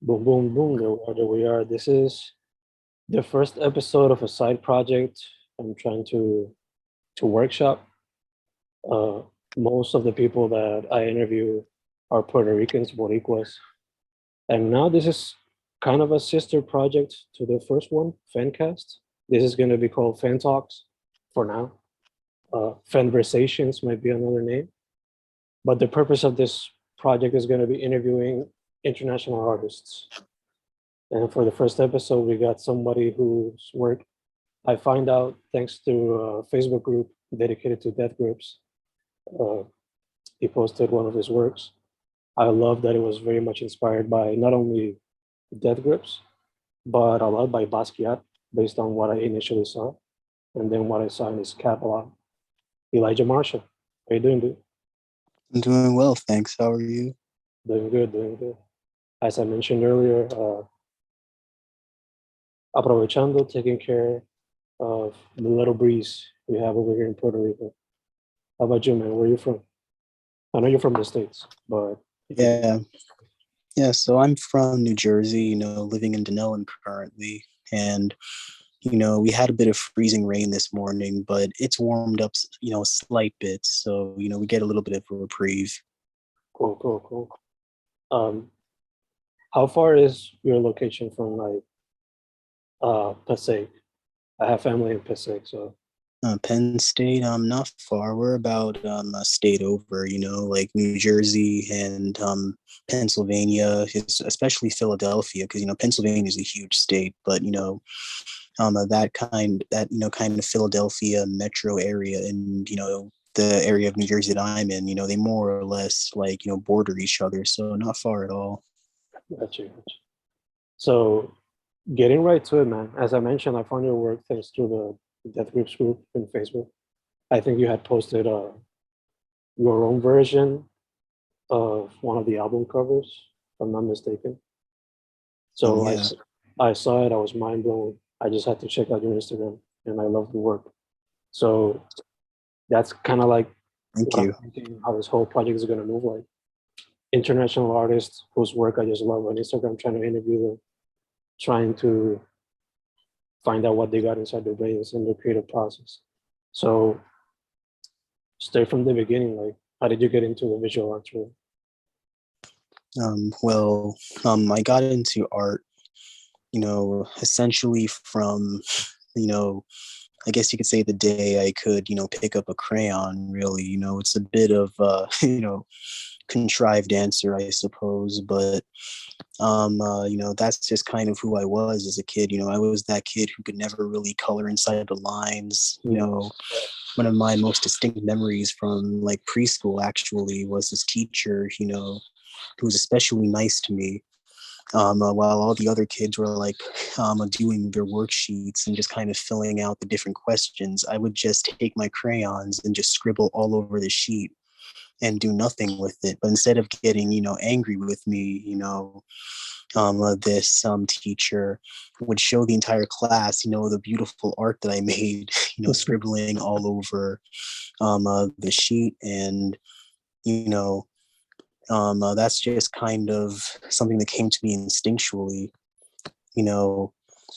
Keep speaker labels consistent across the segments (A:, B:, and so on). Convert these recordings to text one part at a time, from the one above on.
A: Boom, boom, boom. There we are. This is the first episode of a side project I'm trying to workshop. Uh, Most of the people that I interview are Puerto Ricans, Boricuas. And now this is kind of a sister project to the first one, FENcast. This is going to be called FEN Talks for now. Fenversations might be another name. But the purpose of this project is going to be interviewing international artists. And for the first episode, we got somebody whose work I find out thanks to a Facebook group dedicated to death grips. Uh, he posted one of his works. I love that it was very much inspired by not only death grips, but a lot by Basquiat, based on what I initially saw, and then what I saw in his catalog. Elijah Marshall, how you doing, dude?
B: I'm doing well, thanks. How are you?
A: Doing good, doing good. As I mentioned earlier, aprovechando, taking care of the little breeze we have over here in Puerto Rico. How about you, man? Where are you from? I know you're from the States, but
B: Yeah, yeah. So I'm from New Jersey, living in Denellen currently. And, we had a bit of freezing rain this morning, but it's warmed up, a slight bit. So, we get a little bit of a reprieve.
A: cool, cool, cool. Um, how far is your location from like Passaic? I have family in Passaic, so
B: Penn State, not far. We're about a state over, like New Jersey and Pennsylvania, especially Philadelphia, because, Pennsylvania is a huge state, but, kind of Philadelphia metro area and, the area of New Jersey that I'm in, they more or less like, border each other. So not far at all.
A: got you. So getting right to it, man. As I mentioned, I found your work thanks to the Death Grips group in Facebook. I think you had posted your own version of one of the album covers, if I'm not mistaken. So
B: Yeah.
A: I saw it, I was mind blown. I just had to check out your Instagram and I love the work. So that's kind of like
B: Thank
A: what I'm
B: you.
A: thinking how this whole project is going to move, like international artists whose work I just love on Instagram, trying to interview them, trying to find out what they got inside their brains and their creative process. So start from the beginning, like how did you get into the visual arts world?
B: Well, I got into art, essentially from, I guess you could say the day I could, pick up a crayon, really. It's a bit of, contrived answer, I suppose, but that's just kind of who I was as a kid. I was that kid who could never really color inside the lines. One of my most distinct memories from like preschool actually was this teacher, who was especially nice to me. While all the other kids were like doing their worksheets and just kind of filling out the different questions, I would just take my crayons and just scribble all over the sheet and do nothing with it. But instead of getting, angry with me, this teacher would show the entire class, the beautiful art that I made, scribbling all over the sheet. And, that's just kind of something that came to me instinctually. You know,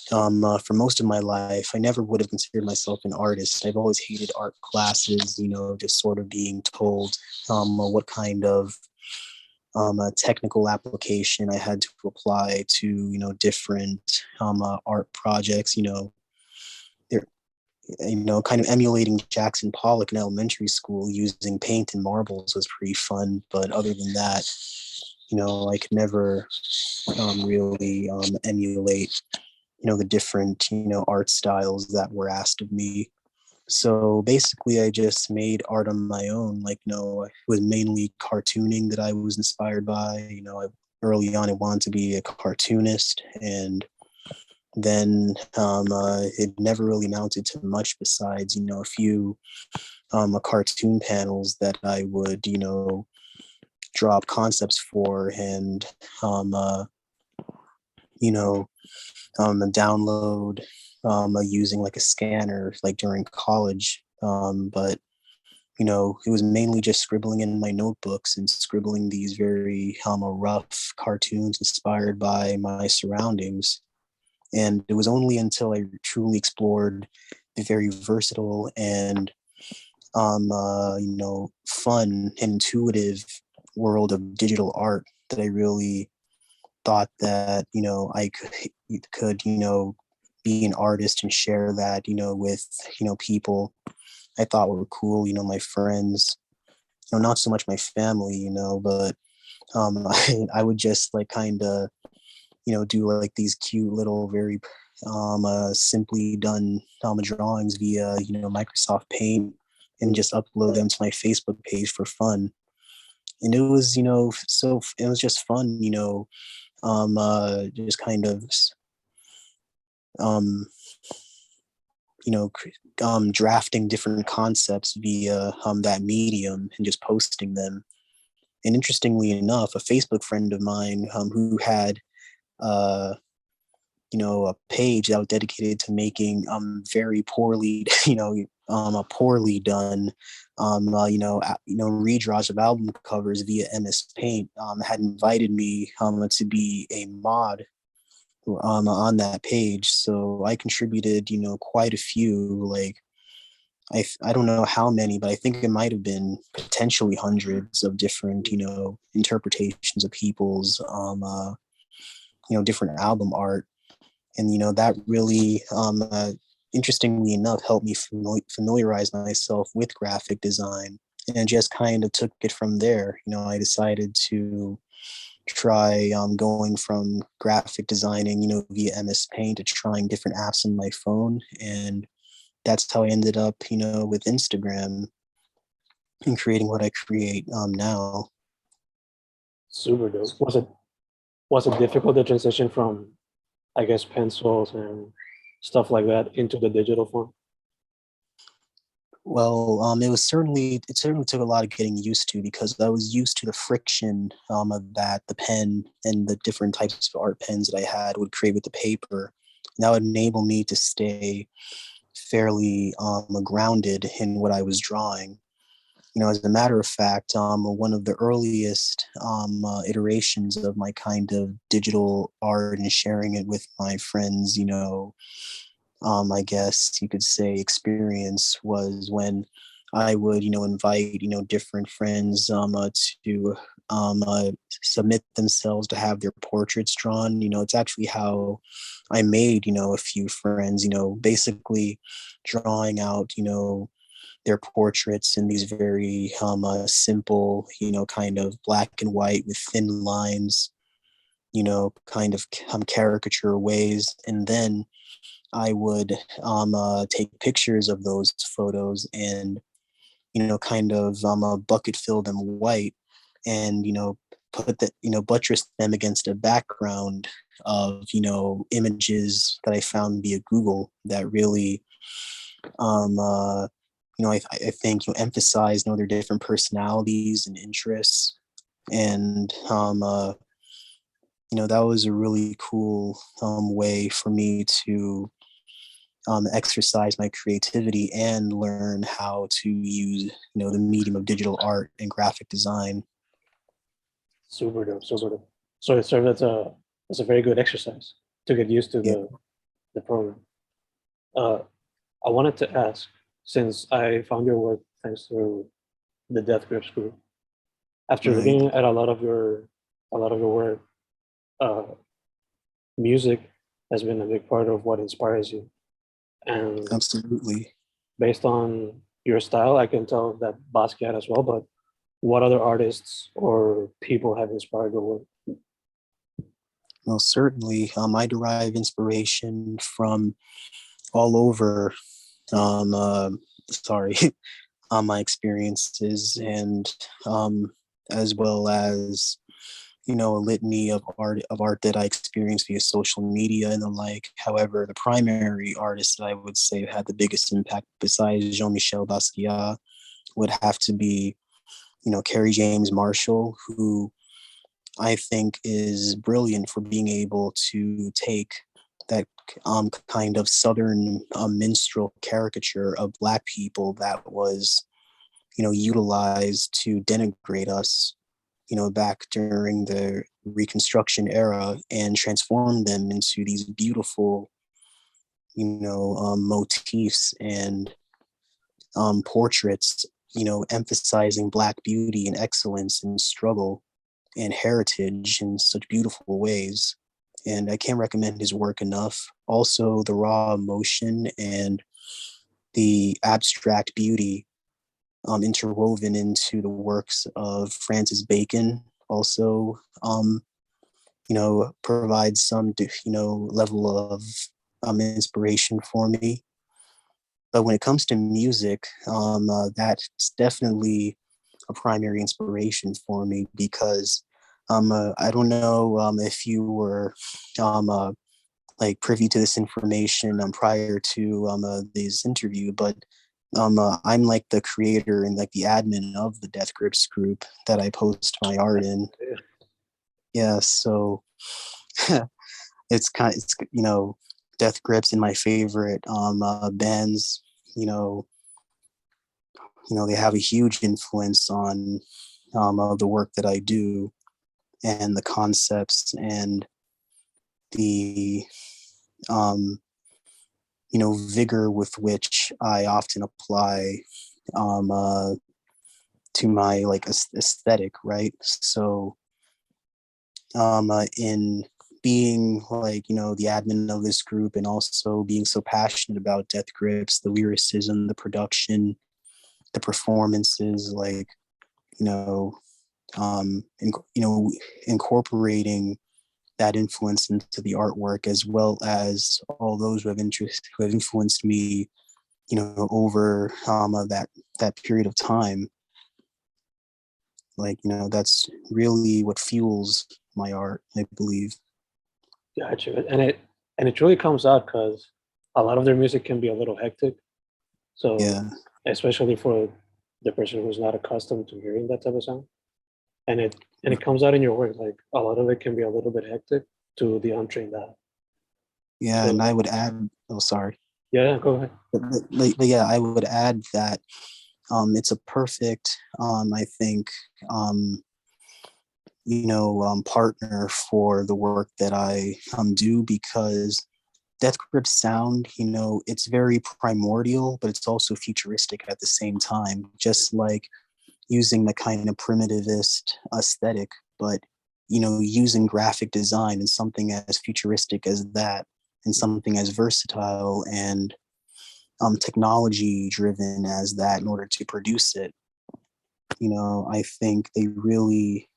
B: for most of my life, I never would have considered myself an artist. I've always hated art classes, just sort of being told what kind of a technical application I had to apply to, different art projects, they're, kind of emulating Jackson Pollock in elementary school using paint and marbles was pretty fun. But other than that, I could never really emulate, the different, art styles that were asked of me. So basically, I just made art on my own. Like, it was mainly cartooning that I was inspired by. Early on, I wanted to be a cartoonist, and then it never really amounted to much besides, a few cartoon panels that I would, drop concepts for and, you know, download using like a scanner, like during college. But it was mainly just scribbling in my notebooks and scribbling these very rough cartoons inspired by my surroundings. And it was only until I truly explored the very versatile and fun and intuitive world of digital art that I really thought that I could be an artist and share that with people I thought were cool, my friends, not so much my family, but I would just like kind of do like these cute little very simply done drawings via Microsoft Paint and just upload them to my Facebook page for fun. And it was so it was just fun, just kind of um drafting different concepts via that medium and just posting them. And interestingly enough, a Facebook friend of mine who had a page that was dedicated to making very poorly a poorly done redraws of album covers via MS Paint, had invited me to be a mod on that page. So I contributed quite a few, like I don't know how many, but I think it might have been potentially hundreds of different interpretations of people's different album art. And that really interestingly enough helped me familiarize myself with graphic design, and just kind of took it from there. I decided to try going from graphic designing via MS Paint to trying different apps on my phone. And that's how I ended up with Instagram and creating what I create now.
A: Super dope. Was it difficult to transition from, I guess, pencils and stuff like that into the digital form?
B: Well, it certainly took a lot of getting used to, because I was used to the friction of that the pen and the different types of art pens that I had would create with the paper. And that would enable me to stay fairly grounded in what I was drawing. As a matter of fact, one of the earliest iterations of my kind of digital art and sharing it with my friends, I guess you could say experience, was when I would, invite, different friends to submit themselves to have their portraits drawn. It's actually how I made, a few friends, basically drawing out, their portraits in these very simple, kind of black and white with thin lines, kind of caricature ways. And then I would take pictures of those photos and, kind of bucket fill them white, and, put that, buttress them against a background of, images that I found via Google that really, I think, emphasize, their different personalities and interests. And, that was a really cool way for me to exercise my creativity and learn how to use, the medium of digital art and graphic design.
A: Super dope, super dope. So it served as a very good exercise to get used to
B: Yeah.
A: the program. Uh, I wanted to ask, since I found your work thanks to the Death Grips group, after
B: Right.
A: looking at a lot of your work, uh, music has been a big part of what inspires you. And
B: Absolutely.
A: based on your style, I can tell that Basquiat as well. But what other artists or people have inspired your work?
B: Well, certainly, I derive inspiration from all over. Um, uh, sorry, my experiences, and as well as a litany of art that I experienced via social media and the like. However, the primary artist that I would say had the biggest impact, besides Jean-Michel Basquiat, would have to be Kerry James Marshall, who I think is brilliant for being able to take that kind of Southern minstrel caricature of Black people that was utilized to denigrate us, back during the Reconstruction era, and transform them into these beautiful, motifs and portraits, emphasizing Black beauty and excellence and struggle and heritage in such beautiful ways. And I can't recommend his work enough. Also, the raw emotion and the abstract beauty interwoven into the works of Francis Bacon also, provides some, level of inspiration for me. But when it comes to music, that's definitely a primary inspiration for me because I don't know if you were like privy to this information prior to this interview, but I'm like the creator and like the admin of the Death Grips group that I post my art in. Yeah, so it's Death Grips and my favorite bands, they have a huge influence on the work that I do and the concepts and the vigor with which I often apply to my like aesthetic, right? So in being like the admin of this group and also being so passionate about Death Grips, the lyricism, the production, the performances, like incorporating that influence into the artwork, as well as all those who have influenced me, over that period of time. Like, that's really what fuels my art, I believe.
A: Gotcha. And it really comes out because a lot of their music can be a little hectic. So
B: Yeah.
A: especially for the person who's not accustomed to hearing that type of sound. And it comes out in your work. Like a lot of it can be a little bit hectic to the untrained eye.
B: Yeah,
A: So,
B: and I would add, oh, sorry.
A: yeah, go ahead.
B: But yeah, I would add that it's a perfect, I think, partner for the work that I do, because Death Grip sound, it's very primordial, but it's also futuristic at the same time, just like using the kind of primitivist aesthetic, but using graphic design and something as futuristic as that, and something as versatile and technology driven as that in order to produce it. I think they really,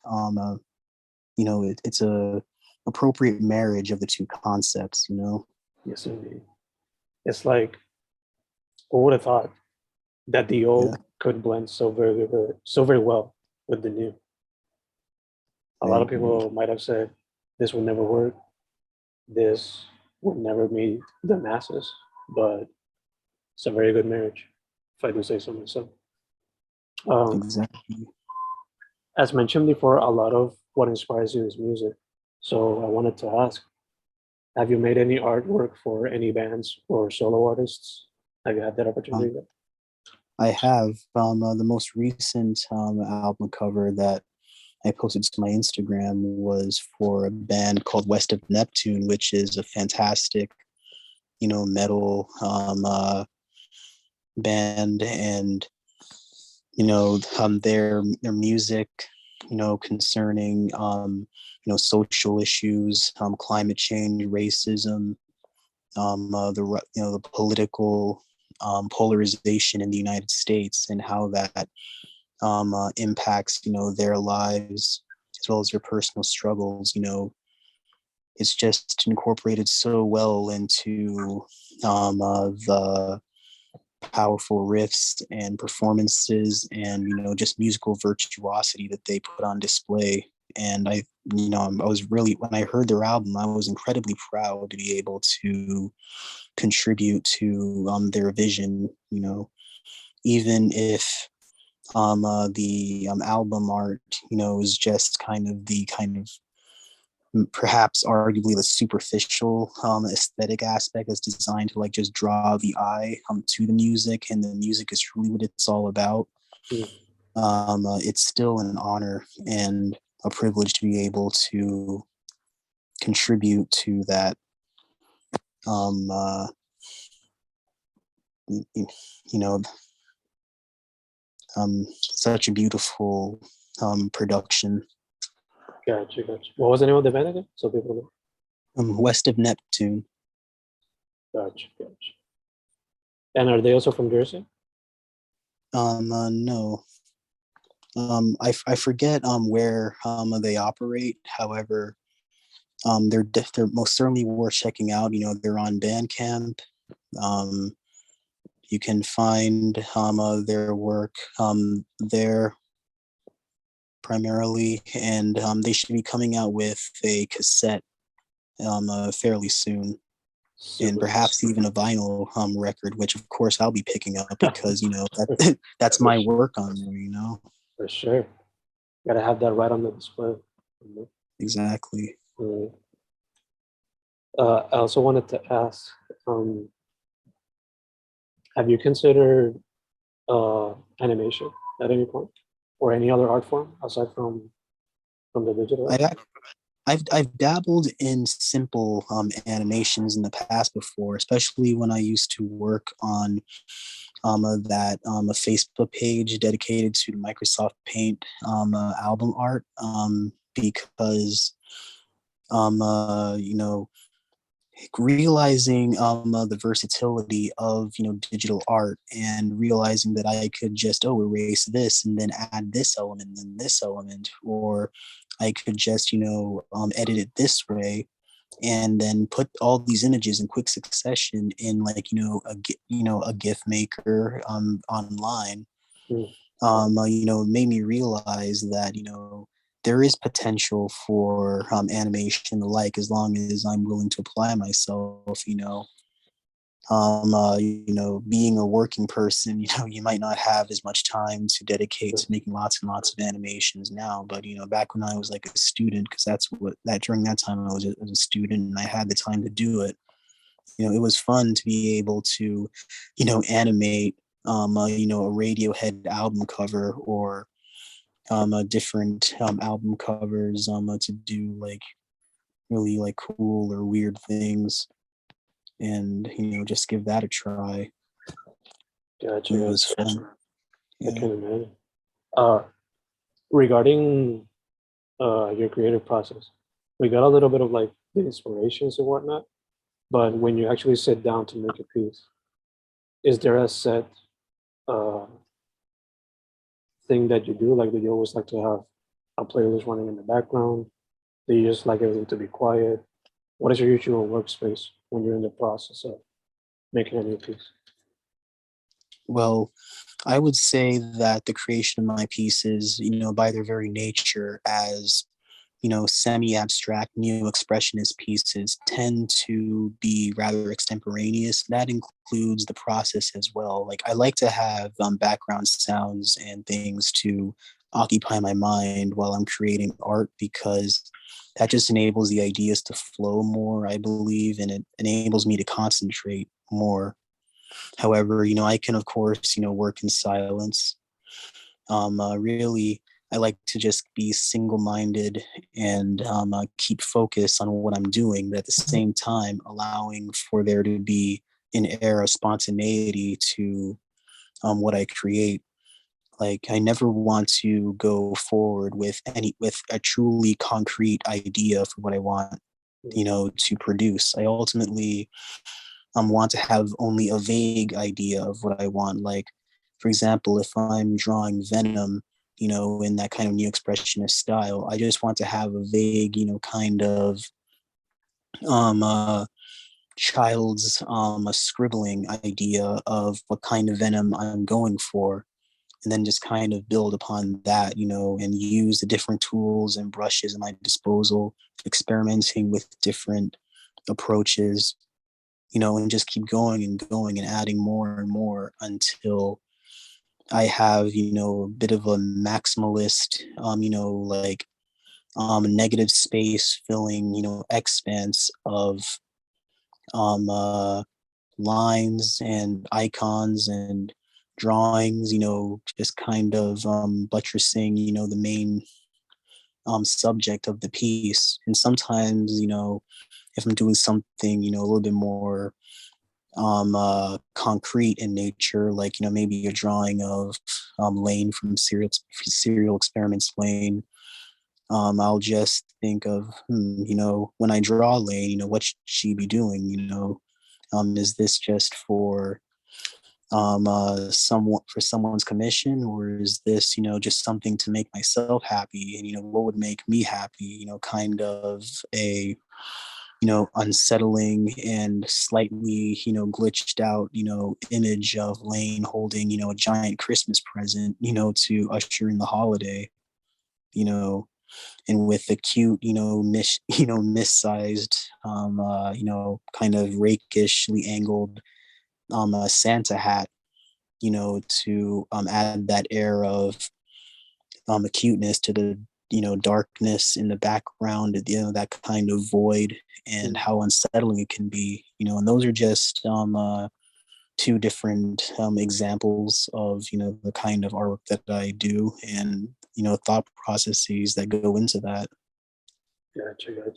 B: it's a appropriate marriage of the two concepts.
A: Yes, indeed. It's like, who would have thought that the old could blend so very well with the new? A lot of people might have said this would never work. This would never meet the masses, but it's a very good marriage, if I do say so myself.
B: Exactly.
A: As mentioned before, a lot of what inspires you is music. So I wanted to ask, have you made any artwork for any bands or solo artists? Have you had that opportunity yet?
B: I have the most recent album cover that I posted to my Instagram was for a band called West of Neptune, which is a fantastic, metal band, and their music, concerning social issues, climate change, racism, the political polarization in the United States, and how that impacts their lives as well as their personal struggles. It's just incorporated so well into the powerful riffs and performances, and just musical virtuosity that they put on display. And I was really, when I heard their album, I was incredibly proud to be able to contribute to their vision, even if the album art, is just perhaps arguably the superficial aesthetic aspect that's designed to like just draw the eye to the music, and the music is truly what it's all about. It's still an honor and a privilege to be able to contribute to that. You know, such a beautiful production.
A: Gotcha. What was the name of the band again? So people know.
B: West of Neptune.
A: Gotcha. And are they also from Jersey?
B: No. I forget where they operate. However, they're most certainly worth checking out. You know, they're on Bandcamp. You can find their work there primarily, and they should be coming out with a cassette fairly soon.
A: Super.
B: And perhaps even a vinyl record, which of course I'll be picking up because, you know, that's my work on there, you know.
A: For sure. Gotta have that right on the display.
B: Exactly.
A: I also wanted to ask, have you considered animation at any point, or any other art form aside from the digital?
B: I've dabbled in simple animations in the past before, especially when I used to work on a Facebook page dedicated to Microsoft Paint album art, because you know, realizing the versatility of, you know, digital art, and realizing that I could just erase this and then add this element and this element, or I could just, you know, edit it this way and then put all these images in quick succession in, like, you know, a GIF maker online. You know, it made me realize that, you know, there is potential for animation alike, as long as I'm willing to apply myself. You know, being a working person, you know, you might not have as much time to dedicate to making lots and lots of animations now. But, you know, back when I was like a student, because during that time I was a student and I had the time to do it, you know, it was fun to be able to, you know, animate, you know, a Radiohead album cover, or different album covers, to do like really like cool or weird things, and, you know, just give that a try.
A: Gotcha.
B: It was fun.
A: I can imagine. Regarding your creative process, we got a little bit of like the inspirations and whatnot, but when you actually sit down to make a piece, is there a set uh, thing that you do? Like, do you always like to have a playlist running in the background? Do you just like everything to be quiet? What is your usual workspace when you're in the process of making a new piece?
B: Well, I would say that the creation of my pieces, you know, by their very nature as, you know, semi-abstract neo-expressionist pieces, tend to be rather extemporaneous. That includes the process as well. Like, I like to have background sounds and things to occupy my mind while I'm creating art, because that just enables the ideas to flow more, I believe, and it enables me to concentrate more. However, you know, I can, of course, you know, work in silence. Really, I like to just be single-minded and keep focus on what I'm doing, but at the same time allowing for there to be an air of spontaneity to what I create. Like, I never want to go forward with a truly concrete idea for what I want, you know, to produce. I ultimately want to have only a vague idea of what I want. Like, for example, if I'm drawing Venom, you know, in that kind of new expressionist style, I just want to have a vague, you know, kind of um, uh, child's a scribbling idea of what kind of Venom I'm going for, and then just kind of build upon that, you know, and use the different tools and brushes at my disposal, experimenting with different approaches, you know, and just keep going and adding more and more until I have, you know, a bit of a maximalist, you know, like negative space filling, you know, expanse of um, uh, lines and icons and drawings, just kind of buttressing, the main subject of the piece. And sometimes, if I'm doing something, a little bit more concrete in nature, like, maybe a drawing of Lane from Serial Experiments Lane, I'll just think of, when I draw Lane, what should she be doing? Is this just for someone's commission, or is this just something to make myself happy? And what would make me happy? Kind of a unsettling and slightly glitched out image of Lane holding a giant Christmas present to usher in the holiday, and with the cute missized kind of rakishly angled Santa hat, to add that air of acuteness to the darkness in the background, that kind of void, and how unsettling it can be, and those are just two different examples of the kind of artwork that I do, and thought processes that go into that.
A: Gotcha.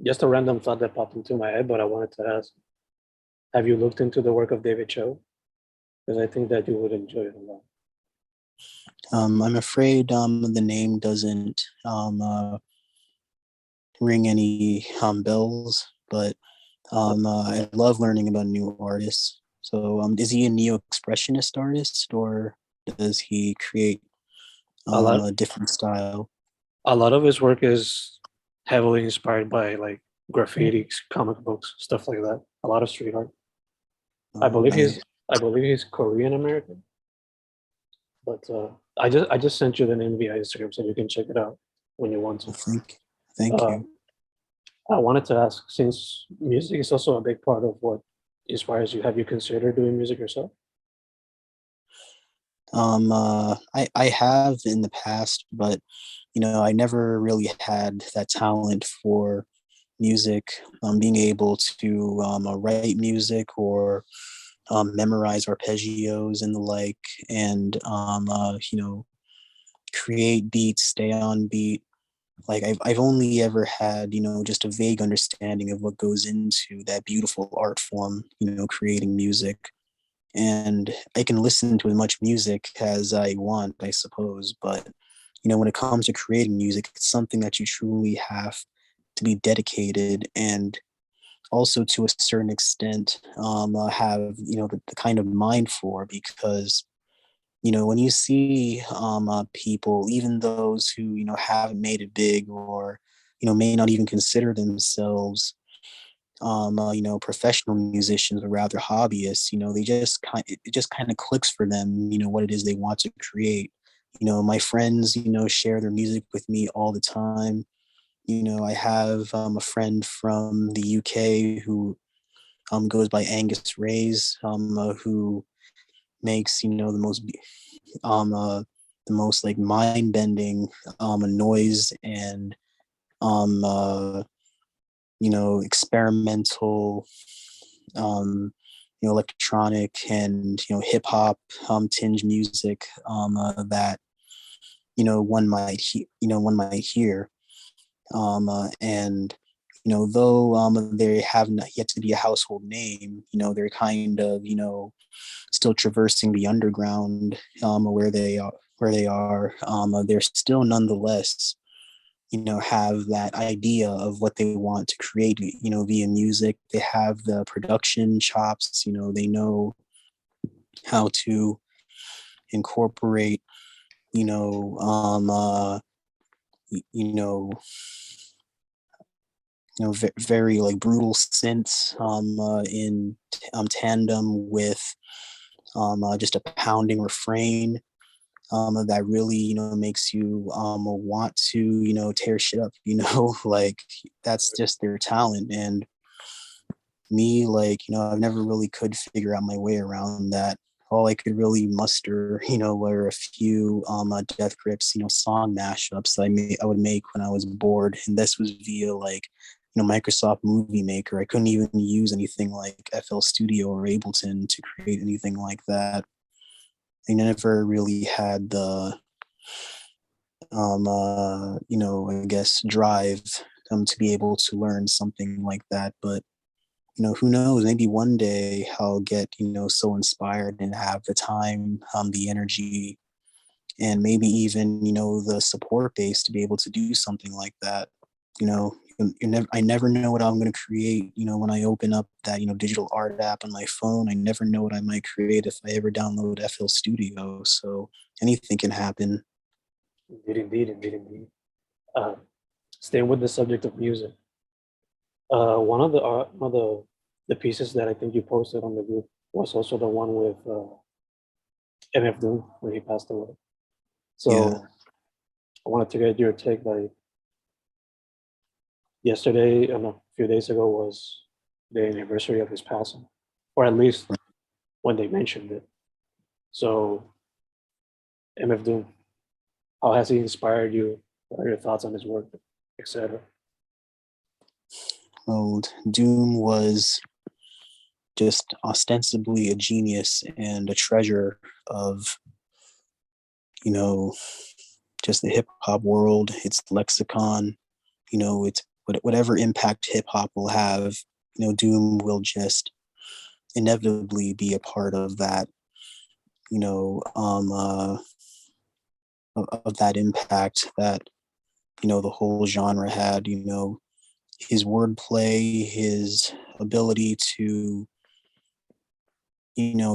A: Just a random thought that popped into my head, but I wanted to ask, have you looked into the work of David Cho? Because I think that you would enjoy it a lot.
B: I'm afraid the name doesn't ring any bells, but I love learning about new artists. So is he a neo-expressionist artist, or does he create a different style?
A: A lot of his work is heavily inspired by like graffiti, comic books, stuff like that. A lot of street art. I believe he's Korean American. But I just sent you the name via Instagram, so you can check it out when you want to.
B: Thank you.
A: I wanted to ask, since music is also a big part of what inspires you, have you considered doing music yourself?
B: I have in the past, but I never really had that talent for music. Being able to write music or memorize arpeggios and the like, and create beats, stay on beat. Like I've only ever had just a vague understanding of what goes into that beautiful art form, creating music. And I can listen to as much music as I want, I suppose, but when it comes to creating music, it's something that you truly have to be dedicated, and also to a certain extent have the kind of mind for, because when you see people, even those who haven't made it big, or may not even consider themselves professional musicians, or rather hobbyists, they just it just kind of clicks for them, what it is they want to create. My friends share their music with me all the time. I have a friend from the UK who goes by Angus Rays, who makes the most like mind-bending noise and experimental electronic and hip hop tinge music that one might hear, and though they have not yet to be a household name, they're kind of still traversing the underground where they are. They're still nonetheless have that idea of what they want to create via music. They have the production chops. They know how to incorporate very like brutal synths in tandem with just a pounding refrain that really makes you want to tear shit up. Like that's just their talent. And me, like I've never really could figure out my way around that. All I could really muster were a few Death Grips song mashups that I would make when I was bored, and this was via like Microsoft Movie Maker. I couldn't even use anything like FL Studio or Ableton to create anything like that. I never really had the I guess drive to be able to learn something like that. But who knows? Maybe one day I'll get so inspired and have the time, the energy, and maybe even the support base to be able to do something like that. I never know what I'm going to create. When I open up that digital art app on my phone, I never know what I might create if I ever download FL Studio. So anything can happen.
A: Indeed. Uh, Staying with the subject of music, one of the pieces that I think you posted on the group was also the one with MF Doom when he passed away. So
B: Yeah.
A: I wanted to get your take. Like yesterday, no, a few days ago was the anniversary of his passing, or at least when they mentioned it. So MF Doom, how has he inspired you? What are your thoughts on his work, etc.?
B: Old Doom was just ostensibly a genius and a treasure of just the hip hop world, its lexicon. It's whatever impact hip hop will have. Doom will just inevitably be a part of that. Of that impact that the whole genre had. His wordplay, his ability to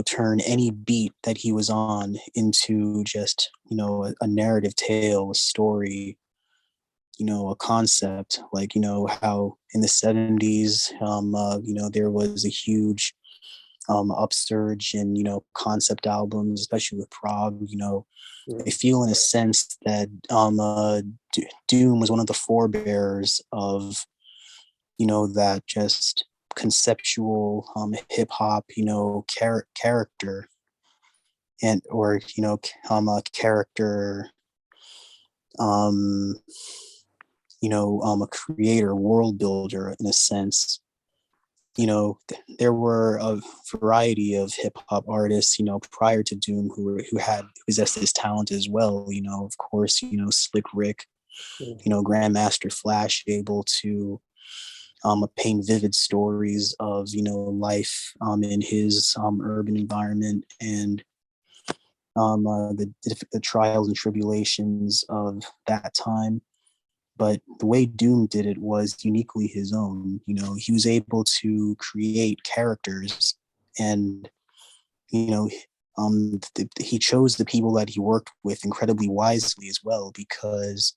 B: turn any beat that he was on into just a narrative tale, a story, a concept. Like how in the 70s there was a huge upsurge in concept albums, especially with prog. I feel in a sense that Doom was one of the forebearers of that just conceptual hip hop character, and or a character a creator, world builder in a sense. There were a variety of hip hop artists, prior to Doom who possessed this talent as well. Of course, Slick Rick, Grandmaster Flash, able to paint vivid stories of life in his urban environment, and the trials and tribulations of that time. But the way Doom did it was uniquely his own. He was able to create characters, and he chose the people that he worked with incredibly wisely as well, because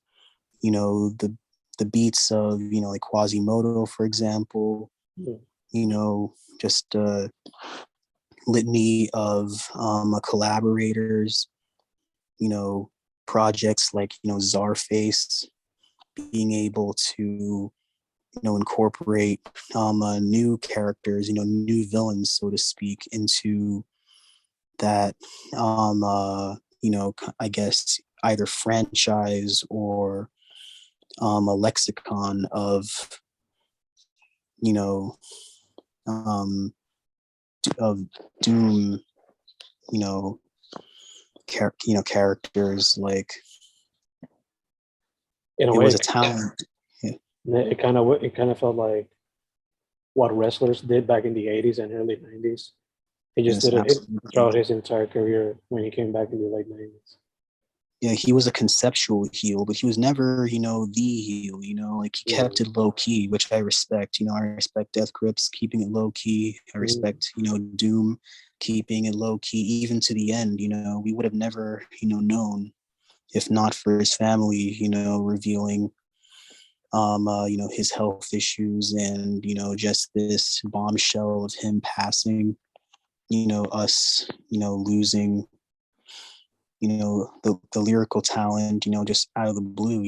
B: the beats of like Quasimodo, for example, just a litany of collaborators, projects like Czarface, being able to incorporate new characters, new villains, so to speak, into that I guess either franchise or a lexicon of um of Doom, characters. Like
A: In a
B: it
A: way,
B: was a talent.
A: it kind of felt like what wrestlers did back in the 80s and early 90s. He just
B: Yes,
A: did it
B: absolutely.
A: throughout his entire career when he came back in the late 90s.
B: Yeah, he was a conceptual heel, but he was never, the heel, like he kept it low key, which I respect. I respect Death Grips keeping it low key. I respect, Doom keeping it low key, even to the end. We would have never, known if not for his family, revealing his health issues, and just this bombshell of him passing, us losing the lyrical talent, just out of the blue.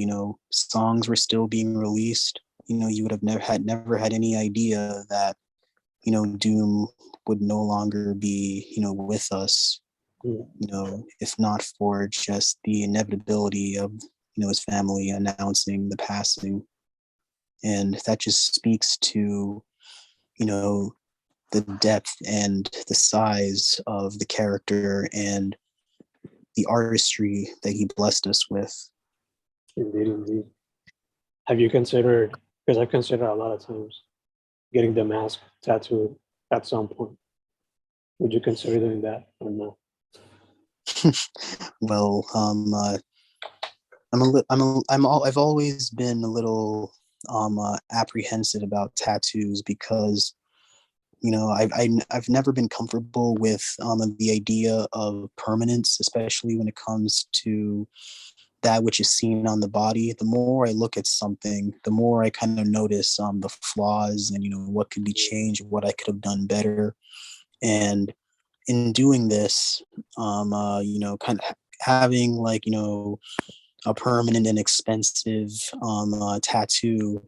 B: Songs were still being released. You would have never had any idea that Doom would no longer be with us, if not for just the inevitability of his family announcing the passing. And that just speaks to, you know, the depth and the size of the character and the artistry that he blessed us with.
A: Indeed, indeed. Have you considered, because I've considered a lot of times, getting the mask tattooed at some point? Would you consider doing that or no?
B: Well, I've always been a little apprehensive about tattoos because, you know, I've never been comfortable with the idea of permanence, especially when it comes to that which is seen on the body. The more I look at something, the more I kind of notice the flaws and, you know, what could be changed, what I could have done better. And in doing this, you know, kind of having like, you know, a permanent and expensive tattoo,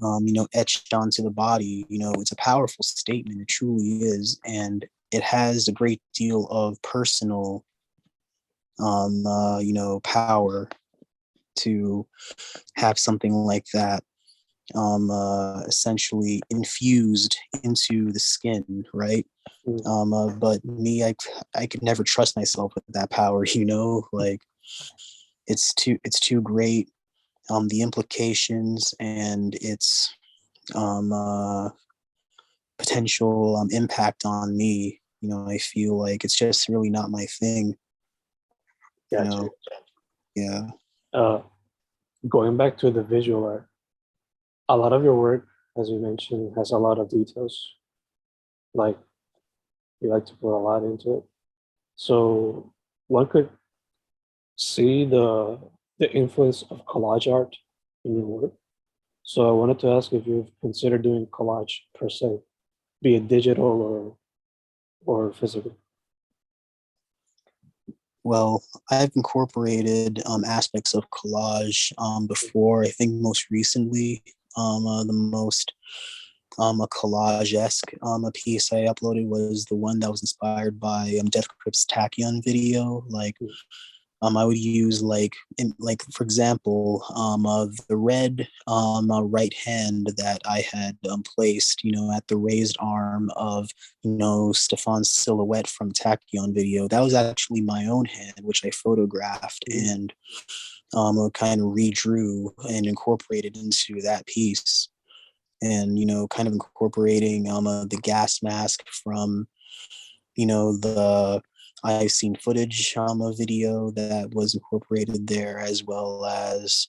B: you know, etched onto the body, you know, it's a powerful statement. It truly is. And it has a great deal of personal, you know, power to have something like that essentially infused into the skin, right? But me, I could never trust myself with that power, you know, like it's too great. The implications and its potential impact on me, you know, I feel like it's just really not my thing, you
A: Gotcha.
B: know. Yeah.
A: Going back to the visual art, a lot of your work, as you mentioned, has a lot of details. Like you like to put a lot into it. So one could see the influence of collage art in your work. So I wanted to ask if you've considered doing collage per se, be it digital or physical.
B: Well, I've incorporated aspects of collage before. I think most recently, the most a collage-esque a piece I uploaded was the one that was inspired by Death Crypt's Tachyon video. Like, I would use like for example, the red right hand that I had placed, you know, at the raised arm of, you know, Stefan's silhouette from Tachyon video. That was actually my own hand, which I photographed and kind of redrew and incorporated into that piece. And, you know, kind of incorporating the gas mask from, you know, the I've seen footage a video that was incorporated there, as well as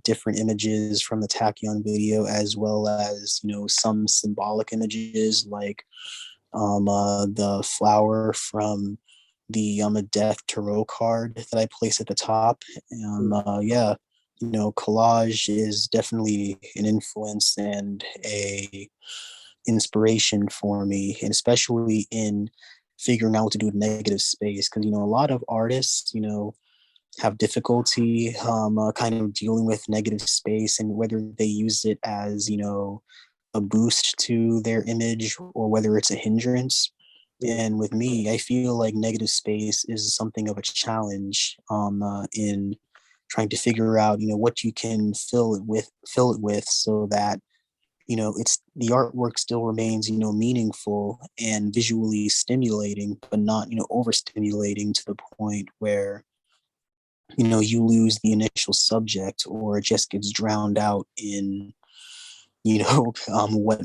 B: different images from the Tachyon video, as well as, you know, some symbolic images like the flower from the Death Tarot card that I place at the top. Yeah, you know, collage is definitely an influence and a inspiration for me, and especially in figuring out what to do with negative space. Because, you know, a lot of artists, you know, have difficulty kind of dealing with negative space, and whether they use it as, you know, a boost to their image or whether it's a hindrance. And with me, I feel like negative space is something of a challenge in trying to figure out, you know, what you can fill it with so that, you know, it's the artwork still remains, you know, meaningful and visually stimulating, but not, you know, overstimulating to the point where, you know, you lose the initial subject or it just gets drowned out in, you know, what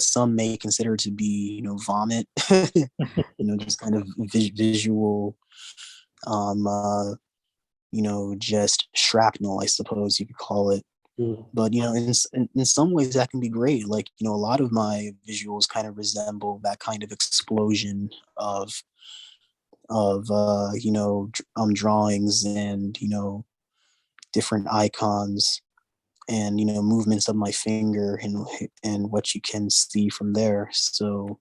B: some may consider to be, you know, vomit. You know, just kind of visual you know, just shrapnel, I suppose you could call it. But, you know, in some ways that can be great. Like, you know, a lot of my visuals kind of resemble that kind of explosion of you know, drawings and, you know, different icons and, you know, movements of my finger and what you can see from there. So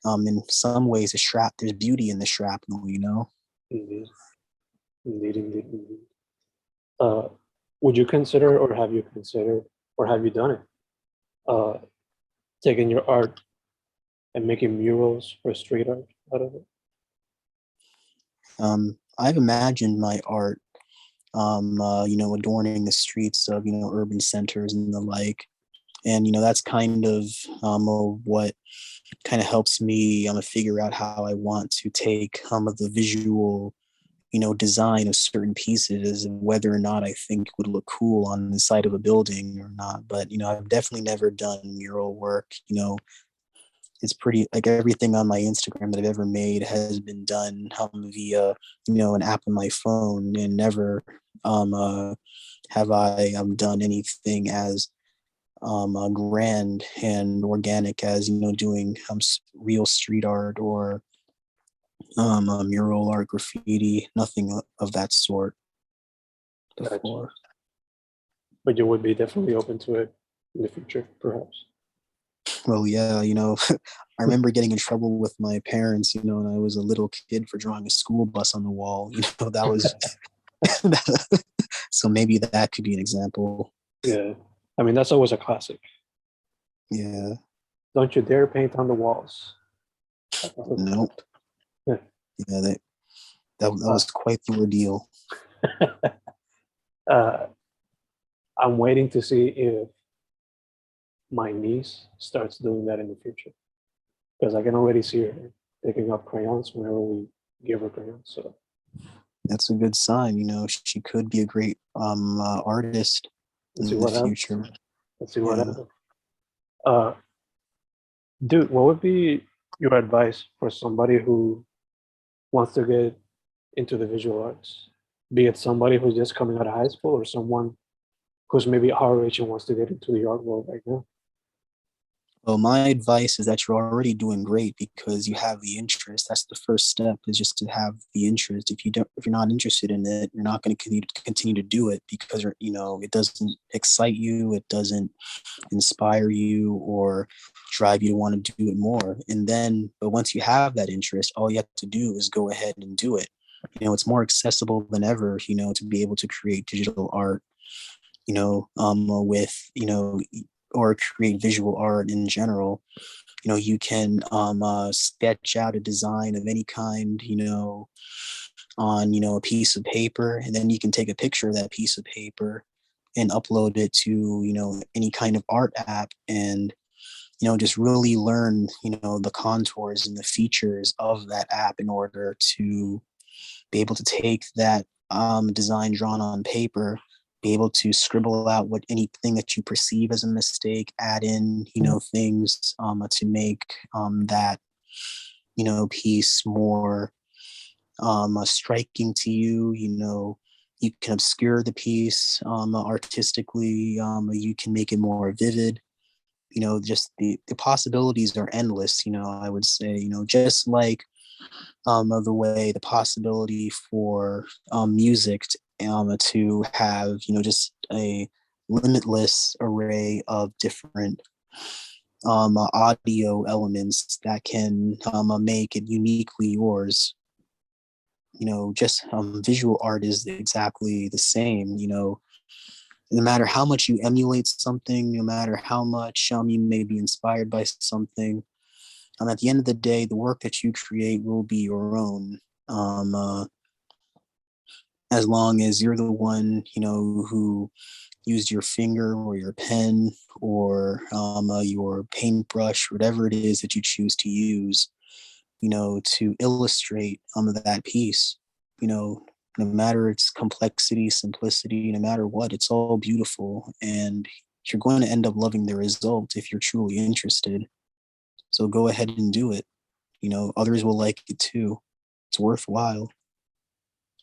B: in some ways there's beauty in the shrapnel, you know.
A: Indeed, indeed, indeed, indeed. Uh, would you consider, or have you considered, or have you done it? Uh, Taking your art and making murals or street art out of it?
B: I've imagined my art adorning the streets of, urban centers and the like. And, that's kind of what kind of helps me figure out how I want to take the visual, design of certain pieces and whether or not I think it would look cool on the side of a building or not. But, I've definitely never done mural work. It's pretty like everything on my Instagram that I've ever made has been done via, an app on my phone, and never have I done anything as grand and organic as, doing real street art or mural art, graffiti, nothing of that sort before.
A: Gotcha. But you would be definitely open to it in the future, perhaps.
B: Well, yeah, I remember getting in trouble with my parents, when I was a little kid for drawing a school bus on the wall. That was so maybe that could be an example.
A: Yeah. I mean, that's always a classic.
B: Yeah.
A: Don't you dare paint on the walls.
B: Nope.
A: Yeah.
B: Yeah, that was quite the ordeal.
A: I'm waiting to see if my niece starts doing that in the future, because I can already see her picking up crayons whenever we give her crayons. So
B: that's a good sign. She could be a great artist in the future.
A: Let's see what happens. Dude, what would be your advice for somebody who wants to get into the visual arts? Be it somebody who's just coming out of high school or someone who's maybe our age and wants to get into the art world right now?
B: Well, my advice is that you're already doing great because you have the interest. That's the first step, is just to have the interest. If you're not interested in it, you're not going to continue to do it because it doesn't excite you, it doesn't inspire you or drive you to want to do it more. But once you have that interest, all you have to do is go ahead and do it. It's more accessible than ever, to be able to create digital art, with, or create visual art in general. You can sketch out a design of any kind, on, a piece of paper, and then you can take a picture of that piece of paper and upload it to, any kind of art app and, just really learn, the contours and the features of that app in order to be able to take that design drawn on paper, be able to scribble out anything that you perceive as a mistake, add in, things to make that, piece more striking to you. You can obscure the piece artistically. You can make it more vivid. Just the possibilities are endless. I would say, just like of the way the possibility for music to have, just a limitless array of different audio elements that can make it uniquely yours. Just visual art is exactly the same. No matter how much you emulate something, no matter how much you may be inspired by something, at the end of the day, the work that you create will be your own. As long as you're the one, who used your finger or your pen or your paintbrush, whatever it is that you choose to use, to illustrate that piece, no matter its complexity, simplicity, no matter what, it's all beautiful. And you're going to end up loving the result if you're truly interested. So go ahead and do it. Others will like it too. It's worthwhile.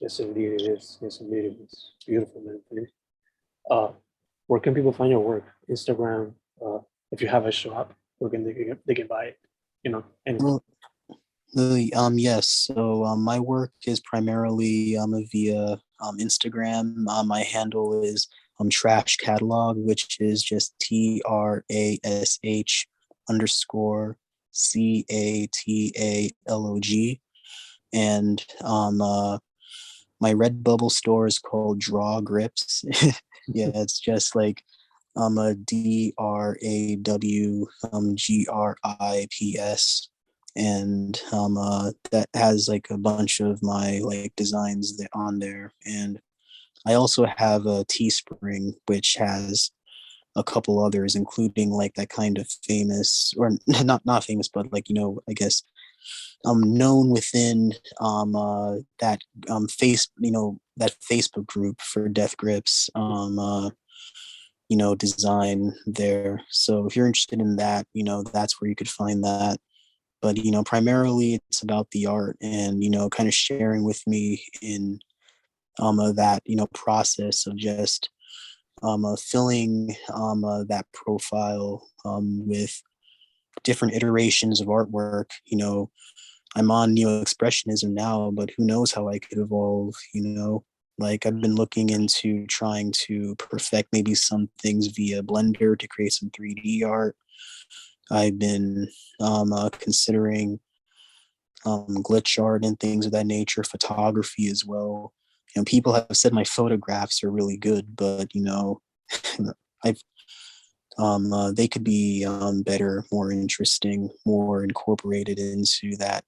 A: Yes, indeed it is. Yes, indeed it is. Beautiful, man. Where can people find your work? Instagram. If you have a shop, where can they can buy it? Anywhere.
B: Well, yes. So my work is primarily via Instagram. My handle is Trash Catalog, which is just TRASH_CATALOG. And my Redbubble store is called Draw Grips. Yeah, it's just like a DRAWGRIPS, and that has like a bunch of my like designs on there. And I also have a Teespring, which has a couple others, including like that kind of famous, or not famous, but like, I guess known within that that Facebook group for Death Grips design there. So if you're interested in that, that's where you could find that. But primarily it's about the art and kind of sharing with me in that process of just filling that profile with different iterations of artwork. I'm on neo-expressionism now, but who knows how I could evolve, like I've been looking into trying to perfect maybe some things via Blender to create some 3D art. I've been considering glitch art and things of that nature, photography as well. People have said my photographs are really good, but I've they could be better, more interesting, more incorporated into that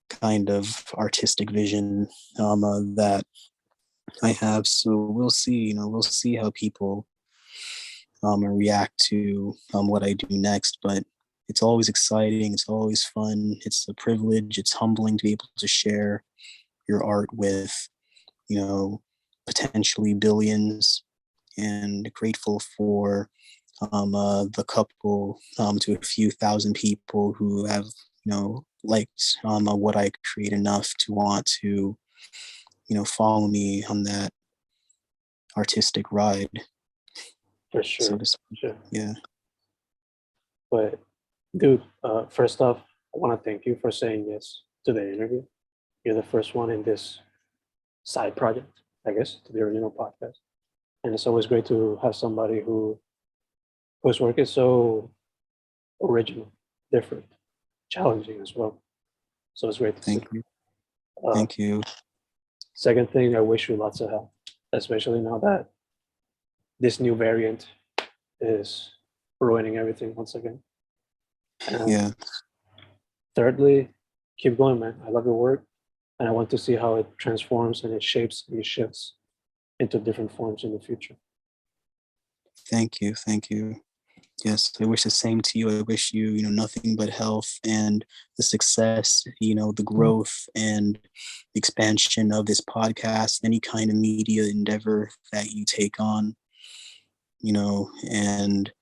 B: kind of artistic vision that I have. So we'll see. We'll see how people react to what I do next. But it's always exciting. It's always fun. It's a privilege. It's humbling to be able to share your art with, potentially billions, and grateful for the couple to a few thousand people who have, liked what I create enough to want to, follow me on that artistic ride.
A: For
B: So
A: sure.
B: to speak.
A: Sure.
B: Yeah.
A: But dude, first off, I want to thank you for saying yes to the interview. You're the first one in this side project, I guess, to the original podcast. And it's always great to have somebody whose work is so original, different, challenging as well. So it's great to see.
B: Thank you.
A: Uh,
B: Thank you.
A: Second thing, I wish you lots of health, especially now that this new variant is ruining everything once again. And
B: Yeah.
A: thirdly, keep going, man. I love your work, and I want to see how it transforms and it shapes and it shifts into different forms in the future.
B: Thank you. Thank you. Yes, I wish the same to you. I wish you, nothing but health and the success, the growth and the expansion of this podcast, any kind of media endeavor that you take on, and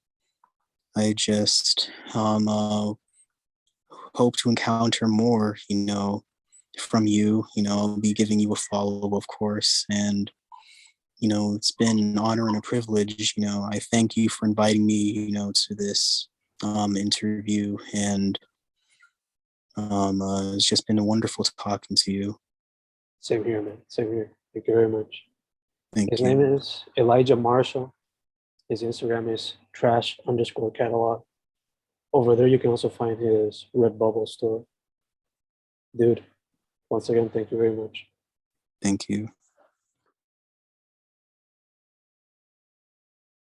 B: I just hope to encounter more, from you. I'll be giving you a follow, of course, and it's been an honor and a privilege. I thank you for inviting me, to this interview, and it's just been wonderful talking to you.
A: Same here, man. Same here. Thank you very much.
B: Thank
A: His
B: you.
A: name is Elijah Marshall. His Instagram is trash_catalog. Over there, you can also find his Redbubble store. Dude, once again, thank you very much.
B: Thank you.